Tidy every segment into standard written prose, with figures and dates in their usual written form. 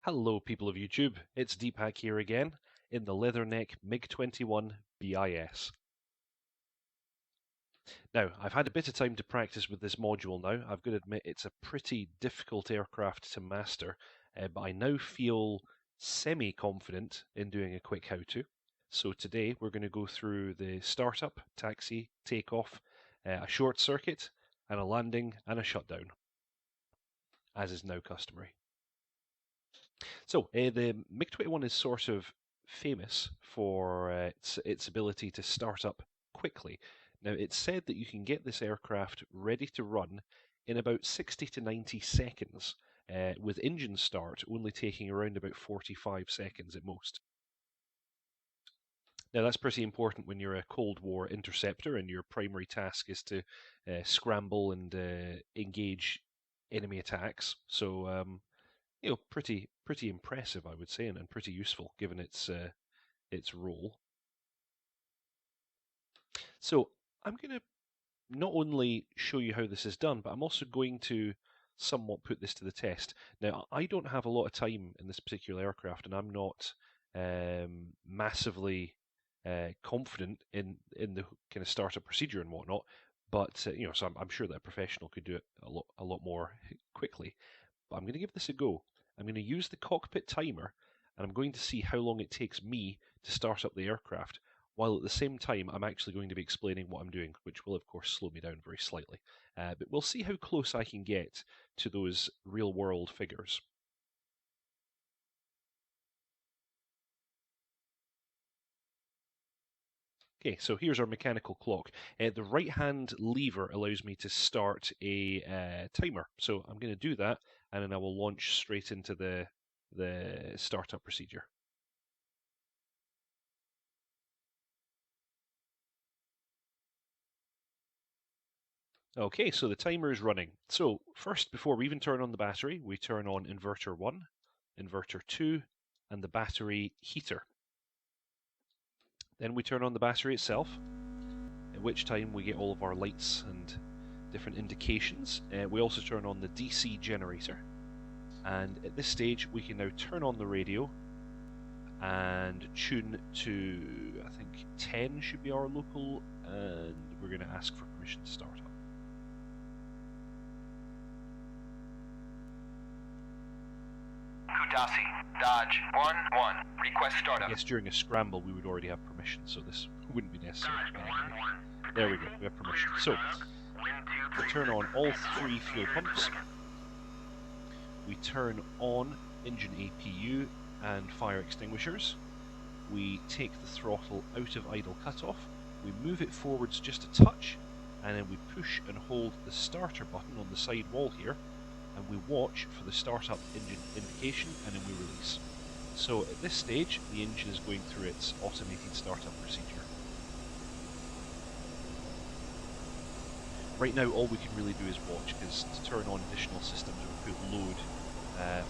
Hello people of YouTube, it's Deepak here again in the Leatherneck Mig21bis. Now, I've had a bit of time to practice with this module now. I've got to admit it's a pretty difficult aircraft to master, but I now feel semi-confident in doing a quick how-to. So today we're going to go through the startup, taxi, takeoff, a short circuit, and a landing and a shutdown, as is now customary. So the MiG-21 is sort of famous for its ability to start up quickly. Now, it's said that you can get this aircraft ready to run in about 60 to 90 seconds, with engine start only taking around about 45 seconds at most. Now, that's pretty important when you're a Cold War interceptor and your primary task is to scramble and engage enemy attacks. So, pretty impressive, I would say, and pretty useful given its role. So I'm going to not only show you how this is done, but I'm also going to somewhat put this to the test. Now, I don't have a lot of time in this particular aircraft, and I'm not massively confident in the kind of startup procedure and whatnot. But so I'm sure that a professional could do it a lot more quickly. But I'm going to give this a go. I'm going to use the cockpit timer, and I'm going to see how long it takes me to start up the aircraft, while at the same time I'm actually going to be explaining what I'm doing, which will of course slow me down very slightly. But we'll see how close I can get to those real-world figures. Okay, so here's our mechanical clock. The right-hand lever allows me to start a timer. So I'm going to do that, and then I will launch straight into the startup procedure. Okay, so the timer is running. So first, before we even turn on the battery, we turn on inverter 1, inverter 2, and the battery heater. Then we turn on the battery itself, at which time we get all of our lights and different indications. We also turn on the DC generator, and at this stage we can now turn on the radio and tune to, I think 10 should be our local, and we're going to ask for permission to start up. Kudasi, Dodge 1-1, request startup. I guess during a scramble we would already have permission, so this wouldn't be necessary. There we go, we have permission. So, we turn on all 3 fuel pumps. We turn on engine APU and fire extinguishers. We take the throttle out of idle cutoff. We move it forwards just a touch, and then we push and hold the starter button on the side wall here, and we watch for the startup engine indication, and then we release. So at this stage, the engine is going through its automated startup procedure. Right now, all we can really do is watch, because to turn on additional systems would put load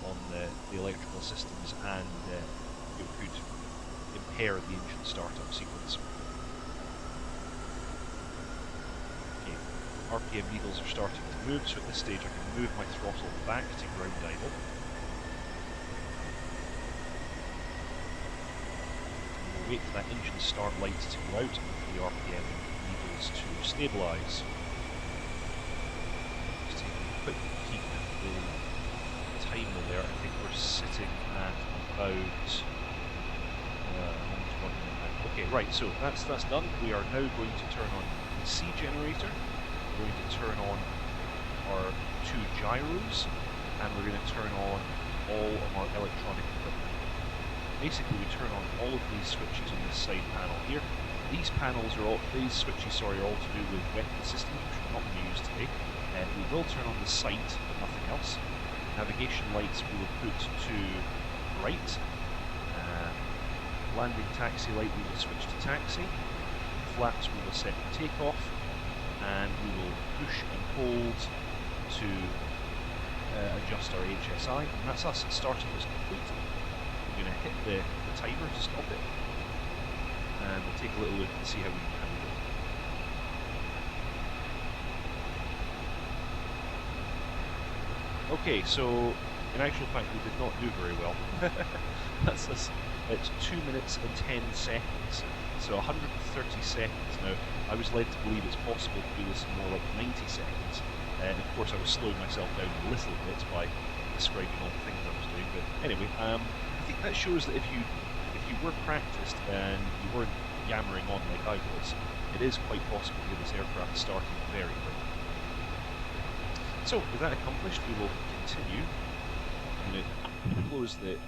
on the electrical systems, and it could impair the engine startup sequence. Okay, RPM needles are starting to move, so at this stage I can move my throttle back to ground idle. We'll wait for that engine start light to go out and for the RPM needles to stabilise. Just taking a quick peek at the timer there. I think we're sitting at about okay, right, so that's done. We are now going to turn on the C generator. We're going to turn on our 2 gyros, and we're going to turn on all of our electronic equipment. Basically, we turn on all of these switches on this side panel here. These switches are all to do with weapon systems, which we're not going to use today. We will turn on the sight, but nothing else. Navigation lights we will put to right. Landing taxi light we will switch to taxi. Flaps we will set to takeoff, and we will push and hold to adjust our HSI, and that's us. Startup is complete. We're going to hit the timer to stop it, and we'll take a little look and see how we can handle it. Okay, so In actual fact, we did not do very well. It's 2 minutes and 10 seconds, so 130 seconds. Now, I was led to believe it's possible to do this in more like 90 seconds, and of course I was slowing myself down a little bit by describing all the things I was doing, but anyway, I think that shows that if you were practiced and you weren't yammering on like I was, it is quite possible to get this aircraft starting very quickly. So, with that accomplished, we will continue. I'm going to close the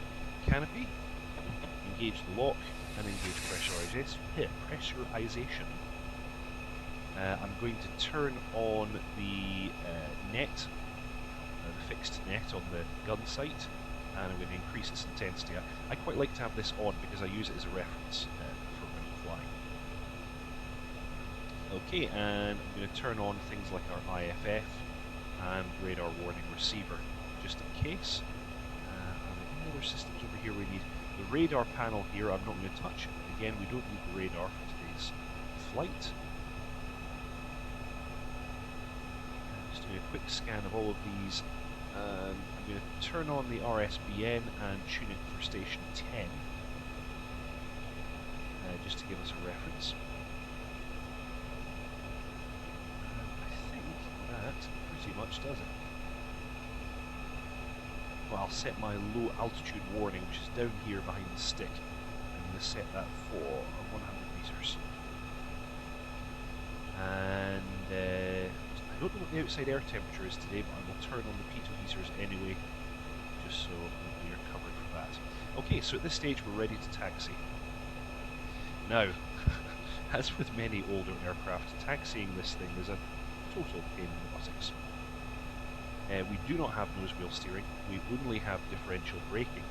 canopy, engage the lock, and engage pressurization. I'm going to turn on the net, the fixed net on the gun sight, and I'm going to increase its intensity. I quite like to have this on because I use it as a reference for when flying. Okay, and I'm going to turn on things like our IFF and radar warning receiver, just in case. Are there any other systems over here we need? The radar panel here, I'm not going to touch. Again, we don't need the radar for today's flight. Just doing a quick scan of all of these. And I'm going to turn on the RSBN and tune it for station 10, just to give us a reference. I think that pretty much does it. Well, I'll set my low altitude warning, which is down here behind the stick. I'm going to set that for 100 meters. And I don't know what the outside air temperature is today, but I will turn on the pitot heaters anyway, just so we are covered for that. Okay, so at this stage we're ready to taxi. Now, as with many older aircraft, taxiing this thing is a total pain in the buttocks. We do not have nose wheel steering, we only have differential braking,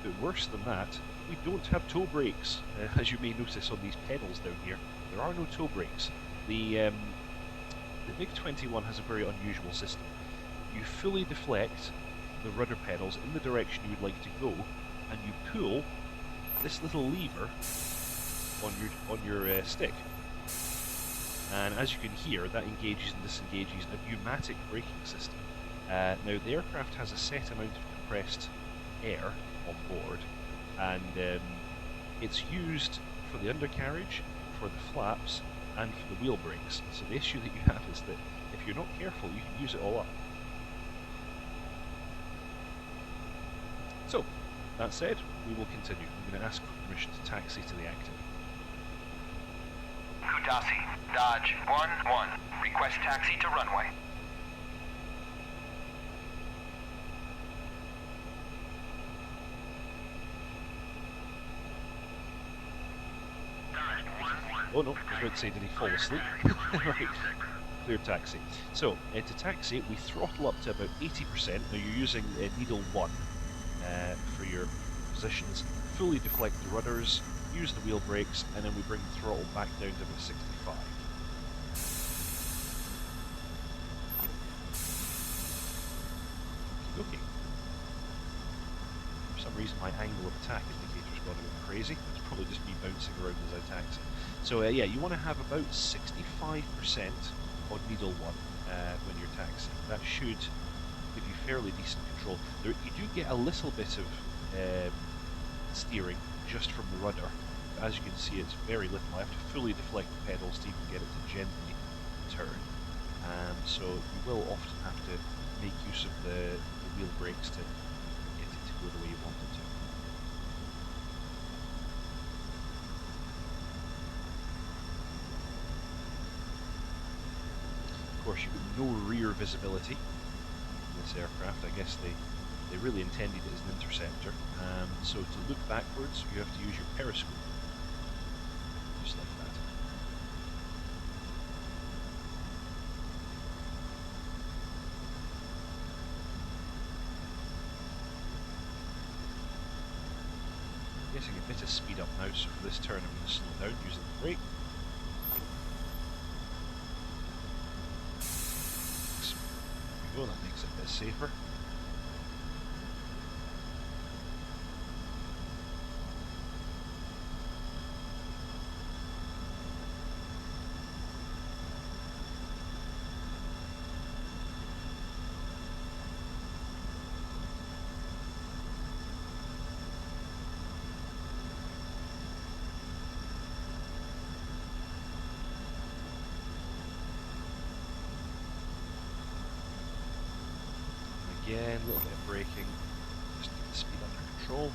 but worse than that, we don't have toe brakes. As you may notice on these pedals down here, there are no toe brakes. The Mig21 has a very unusual system. You fully deflect the rudder pedals in the direction you would like to go, and you pull this little lever on your stick. And as you can hear, that engages and disengages a pneumatic braking system. Now, the aircraft has a set amount of compressed air on board, and it's used for the undercarriage, for the flaps, and for the wheel brakes. So the issue that you have is that if you're not careful, you can use it all up. So, that said, we will continue. I'm going to ask for permission to taxi to the active. Kutasi, Dodge 1-1. Request taxi to runway. Oh no, I was about to say, did he fall asleep? Right, clear taxi. So, to taxi, we throttle up to about 80%. Now you're using needle 1 for your positions. Fully deflect the rudders, use the wheel brakes, and then we bring the throttle back down to about 65. Okay. For some reason my angle of attack indicator's gone a bit crazy. It's probably just me bouncing around as I taxi. So yeah, you want to have about 65% on needle 1 when you're taxiing. That should give you fairly decent control. You do get a little bit of steering just from the rudder. But as you can see, it's very little. I have to fully deflect the pedals to even get it to gently turn. So you will often have to make use of the wheel brakes to get it to go the way you want it to. Of course, you've got no rear visibility in this aircraft. I guess they really intended it as an interceptor. So to look backwards, you have to use your periscope. Just like that. Getting a bit of speed up now, so for this turn I'm going to slow down using the brake. There we go, that makes it a bit safer. again, a little bit of braking, just to get the speed under control.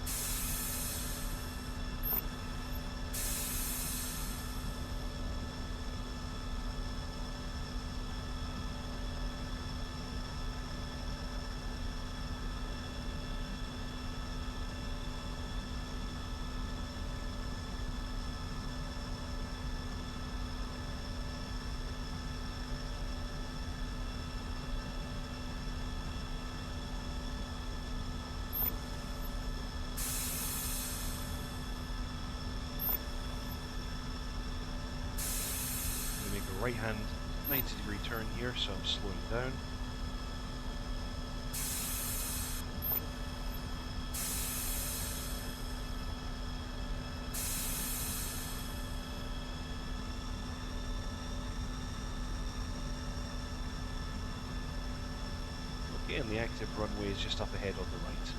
Right hand 90-degree turn here, so I'm slowing down. Okay, and the active runway is just up ahead on the right.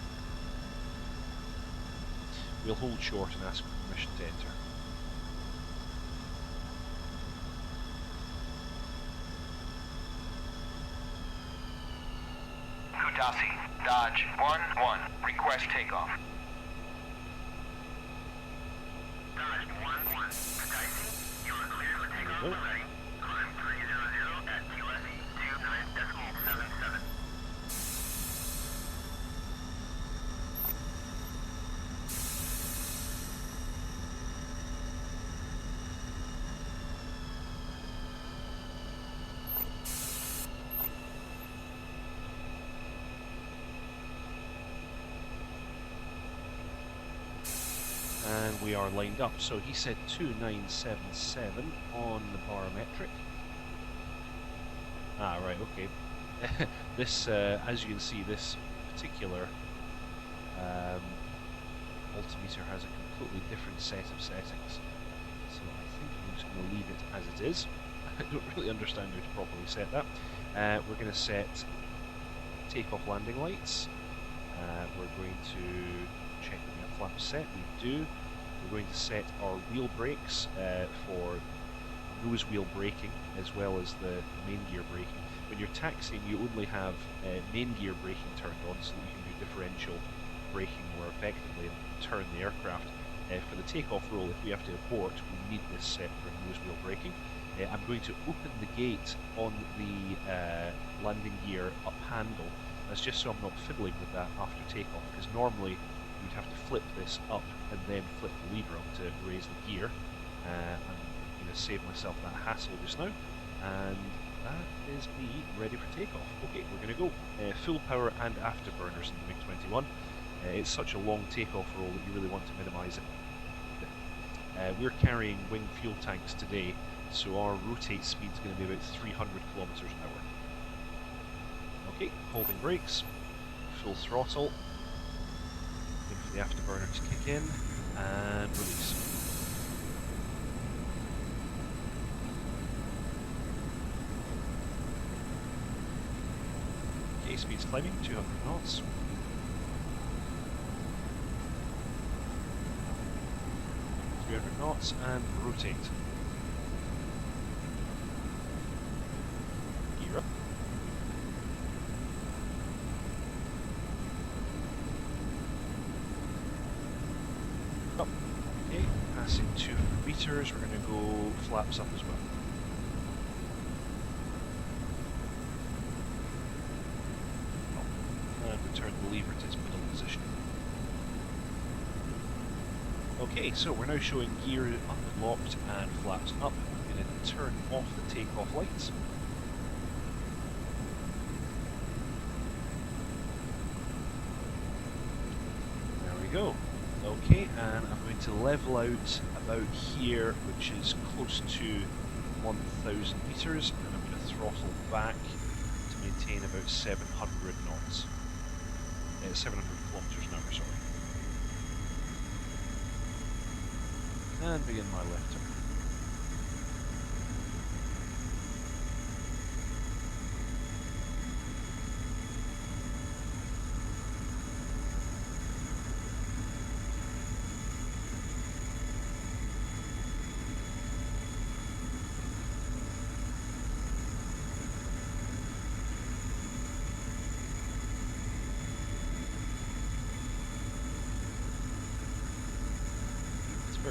We'll hold short and ask for permission to enter. Dodge 1-1, request takeoff. Dodge 1-1, Kutaisi, you are cleared for takeoff already. Climb 300 at QSE 29.77. And we are lined up. So he said 2977 on the barometric. Ah, right, okay. This, as you can see, this particular altimeter has a completely different set of settings. So I think I'm just going to leave it as it is. I don't really understand how to properly set that. We're going to set takeoff landing lights. We're going to check that we have flaps set. We do. We're going to set our wheel brakes for nose wheel braking as well as the main gear braking. When you're taxiing, you only have main gear braking turned on so that you can do differential braking more effectively and turn the aircraft. For the takeoff roll, if we have to abort, we need this set for nose wheel braking. I'm going to open the gate on the landing gear up handle. That's just so I'm not fiddling with that after takeoff, because normally you'd have to flip this up and then flip the lever up to raise the gear. I'm going to save myself that hassle just now, and that is me ready for takeoff. Okay, we're going to go full power and afterburners in the MiG-21. It's such a long takeoff roll that you really want to minimise it. We're carrying wing fuel tanks today, so our rotate speed is going to be about 300 kilometers an hour. Okay, holding brakes, full throttle, wait for the afterburner to kick in, and release. Okay, speed's climbing, 200 knots. Knots and rotate. Gear up. Up. Okay, passing 200 meters, we're going to go flaps up as well. And return the lever to its middle position. Okay, so we're now showing gear unlocked and flaps up. I'm going to turn off the takeoff lights. There we go. Okay, and I'm going to level out about here, which is close to 1,000 meters, and I'm going to throttle back to maintain about 700 knots. 700 kilometers an hour, sorry. And begin my left turn.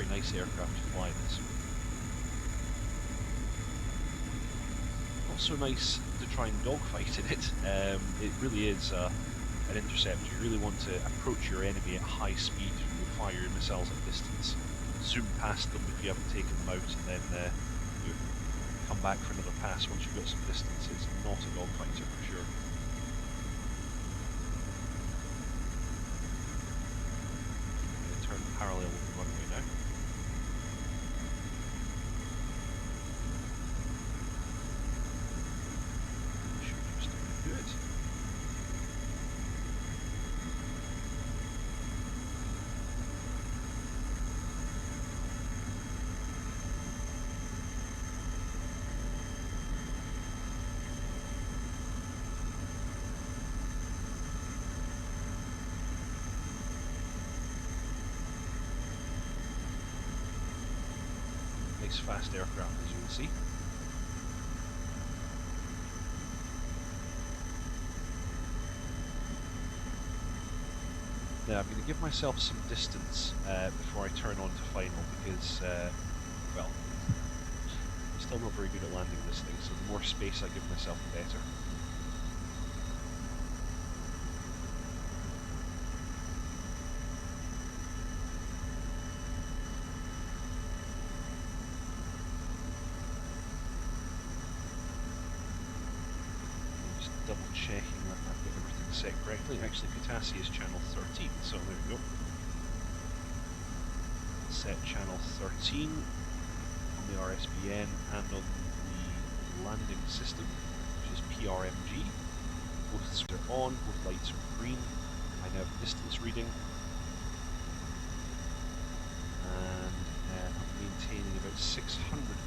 very nice aircraft to fly this. Not so nice to try and dogfight in it. It really is an interceptor. You really want to approach your enemy at high speed, fire your missiles at distance, zoom past them if you haven't taken them out, and then you come back for another pass once you've got some distance. It's not a dogfighter for sure. I'm going to turn parallel with the runway now. Should just do it. Fast aircraft, as you can see. Now I'm going to give myself some distance before I turn on to final because, well, I'm still not very good at landing this thing, so the more space I give myself, the better. Double checking that I've got everything set correctly. Actually, Potassium is channel 13, so there we go. Set channel 13 on the RSBN and on the landing system, which is PRMG. Both are on, both lights are green. I now have distance reading. And I'm maintaining about 600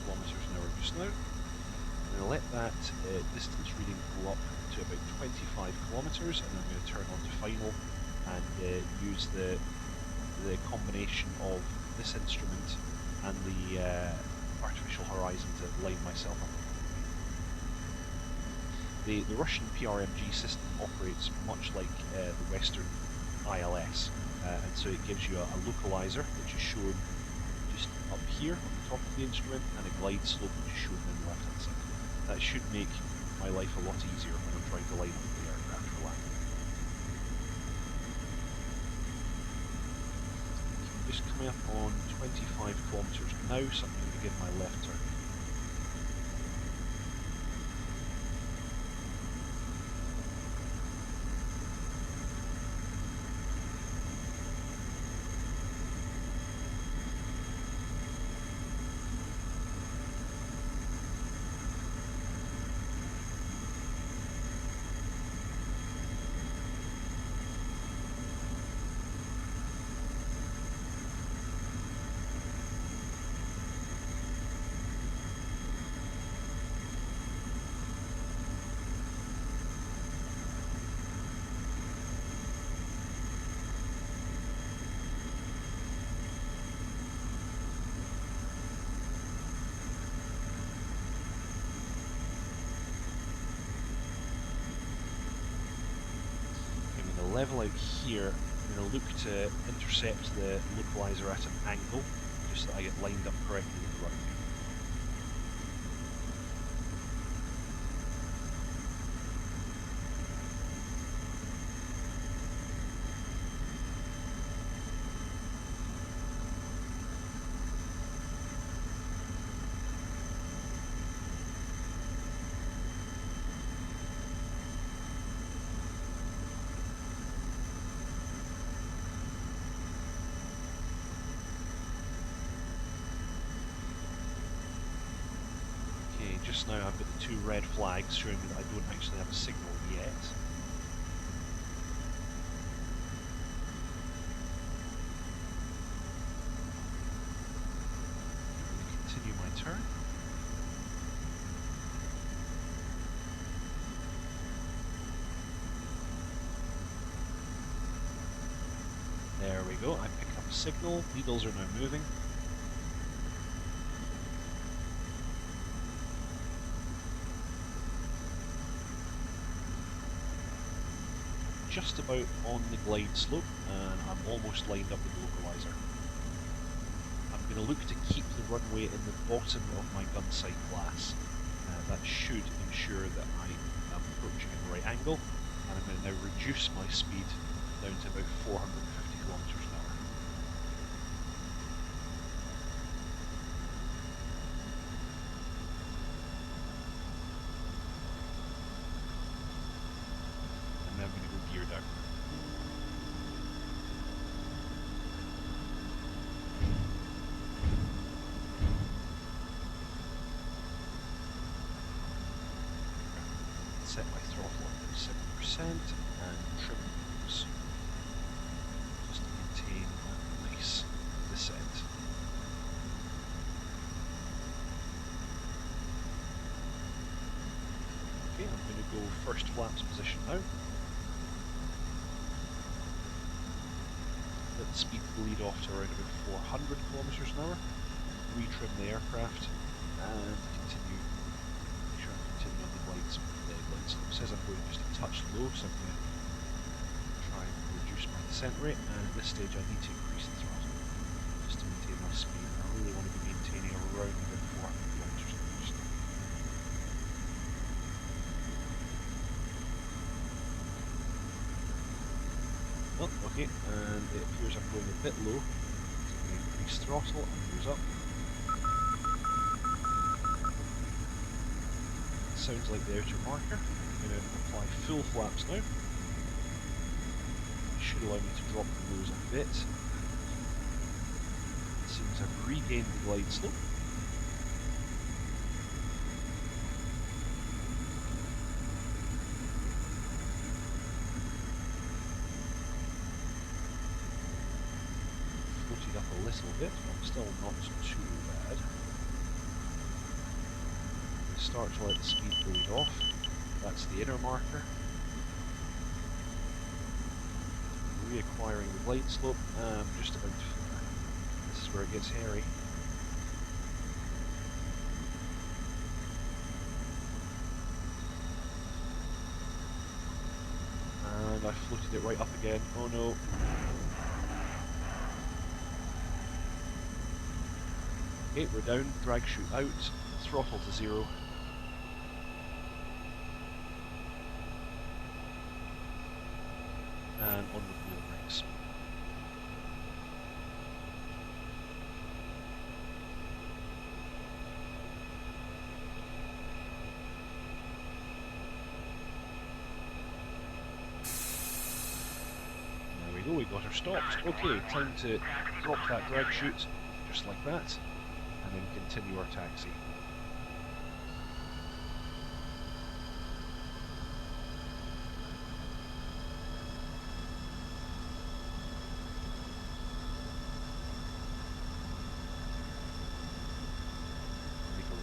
kilometers an hour just now. I'm going to let that distance reading go up to about 25 kilometers, and then I'm going to turn on to final and use the combination of this instrument and the artificial horizon to line myself up. The Russian PRMG system operates much like the Western ILS, and so it gives you a localizer, which is shown just up here on the top of the instrument, and a glide slope, which is shown on the left hand side. That should make my life a lot easier when I'm trying to line up the aircraft for landing. I'm just coming up on 25 kilometers now, so I'm going to begin my left turn. Level out here, I'm going to look to intercept the localizer at an angle, just so that I get lined up correctly with the runway. Just now I've got the two red flags showing me that I don't actually have a signal yet. Continue my turn. There we go, I pick up a signal, needles are now moving. Just about on the glide slope, and I'm almost lined up with the localizer. I'm going to look to keep the runway in the bottom of my gun sight glass. That should ensure that I am approaching at the right angle, and I'm going to now reduce my speed down to about 450 kilometers an hour. And now I'm going to go gear down. Set my throttle at 7% and trim those just to maintain a nice descent. Okay, I'm going to go first flaps position now. Let the speed bleed off to around about 400 kilometers an hour. Retrim the aircraft and continue. Make sure I'm continuing on the glide slope. It says I'm going just a touch low, so I'm going to try and reduce my descent rate, and at this stage I need to increase the throttle just to maintain my speed. I really want to be maintaining around about 400 kilometers an hour. Oh, okay, and it appears I'm going a bit low, so I'm going to increase throttle and goes up. Sounds like the outer marker. I'm going to apply full flaps now. It should allow me to drop the nose a bit. It seems I've regained the glide slope. Floated up a little bit, but still not too bad. Start to let the speed bleed off. That's the inner marker. Reacquiring the glide slope. Just about. This is where it gets hairy. And I floated it right up again. Oh no. Okay, we're down. Drag chute out. Throttle to 0. And on with wheel brakes. There we go, we got her stopped. Okay, time to drop that drag chute, just like that, and then continue our taxi.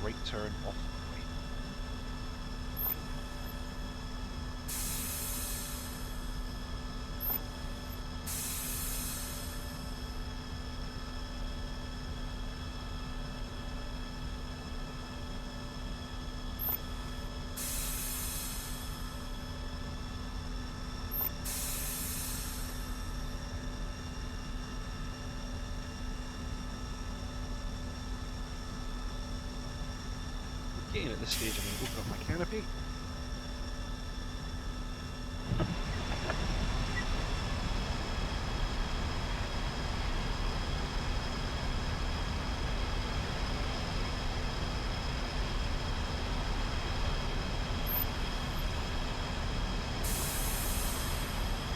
Right turn off the way. Okay, and at this stage I'm going to open up my canopy. You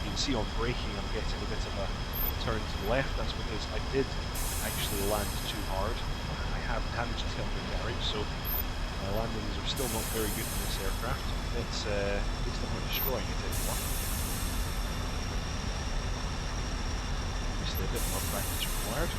can see on braking I'm getting a bit of a turn to the left. That's because I did actually land too hard. I have damaged the undercarriage, so my landings are still not very good in this aircraft. It's at least I'm not destroying it anymore. Obviously a bit more practice required.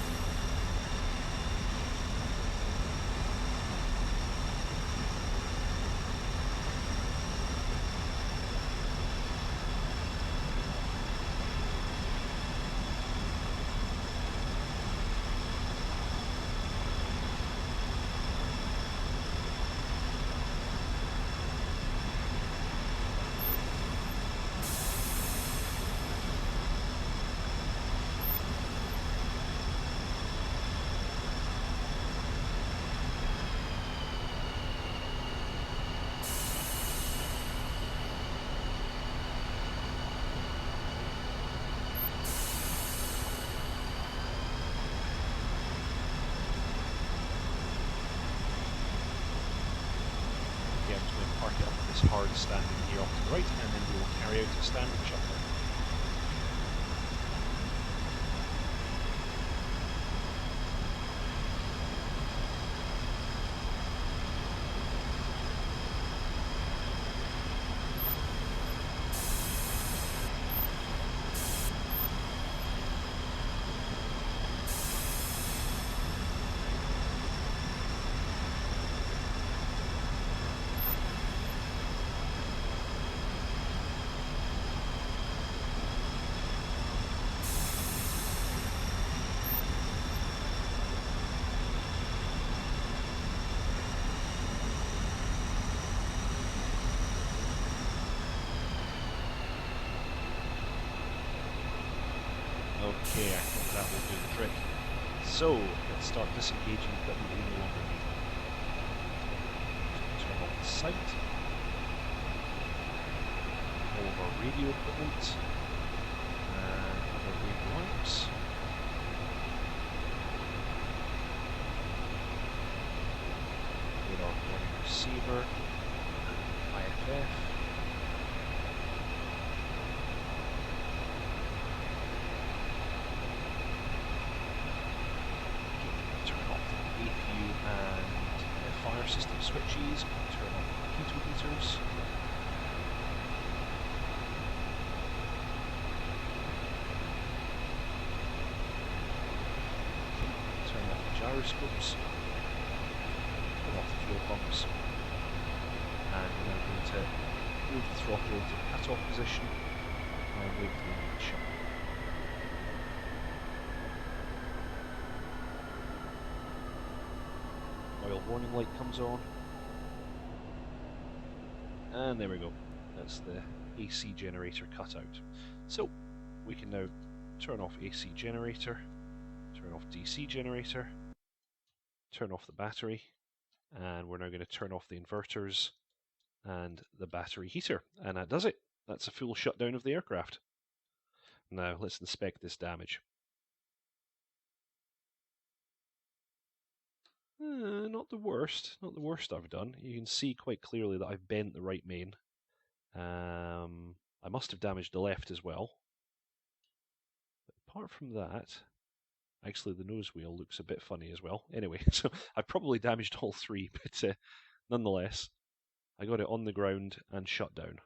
standing gear off to the right, and then we will carry out a standard shutdown. Okay, I think that will do the trick. So, let's start disengaging equipment we no longer need. Turn off the sight. All of our radio equipment. And other radio lamps. Radar warning receiver. IFF. And fire system switches, turn on heater heaters. Turn off the gyroscopes, turn off the fuel pumps, and we're now going to move the throttle into cut-off position and wait for the engine shut. Oil warning light comes on, and there we go. That's the AC generator cut out. So we can now turn off AC generator, turn off DC generator, turn off the battery, and we're now going to turn off the inverters and the battery heater, and that does it. That's a full shutdown of the aircraft. Now let's inspect this damage. Not the worst I've done. You can see quite clearly that I've bent the right main. I must have damaged the left as well. But apart from that, actually the nose wheel looks a bit funny as well. Anyway, so I've probably damaged all three, but nonetheless, I got it on the ground and shut down.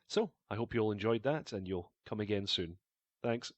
So, I hope you all enjoyed that, and you'll come again soon. Thanks.